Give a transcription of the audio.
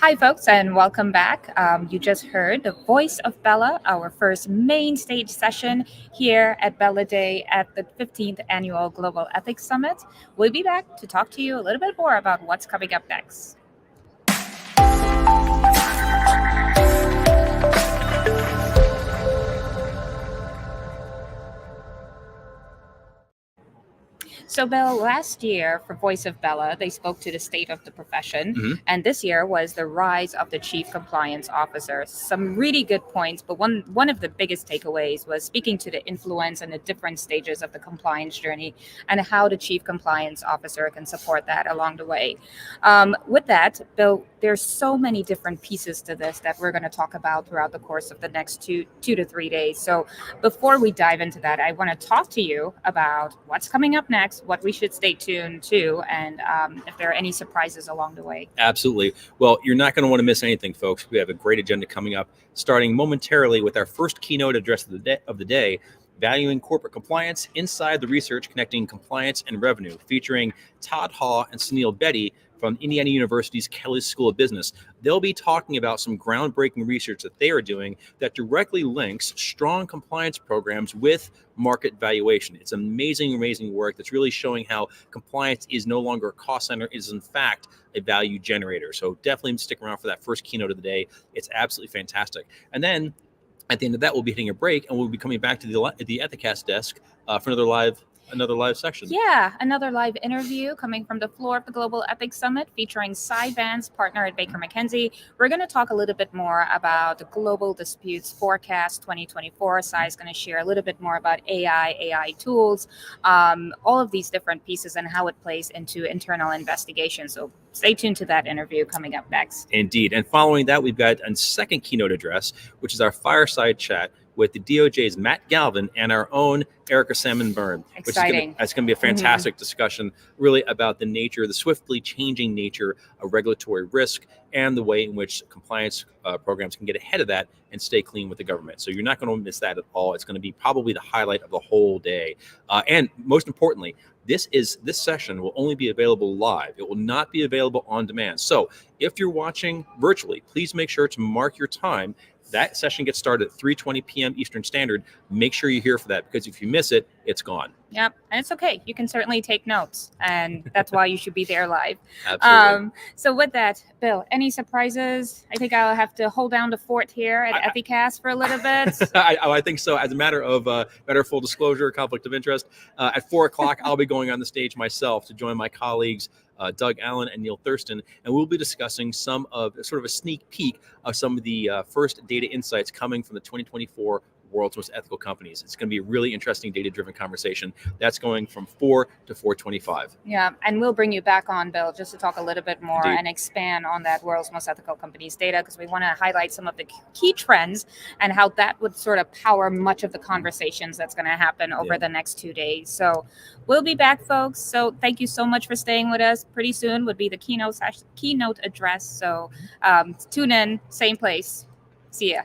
Hi, folks, and welcome back. You just heard the voice of BELA, our first main stage session here at BELA Day at the 15th Annual Global Ethics Summit. We'll be back to talk to you a little bit more about what's coming up next. So, Bill, last year for Voice of BELA, they spoke to the state of the profession. And this year was the rise of the chief compliance officer. Some really good points, but one of the biggest takeaways was speaking to the influence and the different stages of the compliance journey and how the chief compliance officer can support that along the way. With that, Bill, there's so many different pieces to this that we're going to talk about throughout the course of the next two to 3 days. So before we dive into that, I want to talk to you about what's coming up next, what we should stay tuned to, and if there are any surprises along the way. Absolutely. Well, you're not going to want to miss anything, folks. We have a great agenda coming up, starting momentarily with our first keynote address of the day, Valuing Corporate Compliance Inside the Research Connecting Compliance and Revenue, featuring Todd, Haugh, and Suneal, Bedi from Indiana University's Kelley School of Business. They'll be talking about some groundbreaking research that they are doing that directly links strong compliance programs with market valuation. It's amazing work that's really showing how compliance is no longer a cost center, it is in fact a value generator. So definitely stick around for that first keynote of the day. It's absolutely fantastic. And then at the end of that, we'll be hitting a break and we'll be coming back to the Ethicast desk for another live section. Yeah, another live interview coming from the floor of the Global Ethics Summit featuring Cy Vance, partner at Baker McKenzie. We're going to talk a little bit more about the Global Disputes Forecast 2024. Cy is going to share a little bit more about AI tools, all of these different pieces and how it plays into internal investigation. So stay tuned to that interview coming up next. Indeed. And following that, we've got a second keynote address, which is our fireside chat with the DOJ's Matt Galvin and our own Erica Salmon Byrne. Exciting. That's going to be a fantastic discussion, really about the swiftly changing nature of regulatory risk and the way in which compliance programs can get ahead of that and stay clean with the government. So you're not going to miss that at all. It's going to be probably the highlight of the whole day. And most importantly, this session will only be available live. It will not be available on demand. So if you're watching virtually, please make sure to mark your time. That session gets started at 3:20 p.m. Eastern Standard. Make sure you're here for that, because if you miss it, it's gone. Yep, and it's okay. You can certainly take notes, and that's why you should be there live. Absolutely. So with that, Bill, any surprises? I think I'll have to hold down the fort here at Ethicast for a little bit. I think so. As a matter of full disclosure, conflict of interest, at 4 o'clock, I'll be going on the stage myself to join my colleagues, Doug Allen and Neil Thurston, and we'll be discussing some of sort of a sneak peek of some of the first data insights coming from the 2024 World's Most Ethical Companies. It's going to be a really interesting data-driven conversation. That's going from 4 to 4:25. Yeah, and we'll bring you back on, Bill, just to talk a little bit more Indeed. And expand on that World's Most Ethical Companies data, because we want to highlight some of the key trends and how that would sort of power much of the conversations that's going to happen over the next 2 days. So we'll be back, folks. So thank you so much for staying with us. Pretty soon would be the keynote address. So tune in, same place. See ya.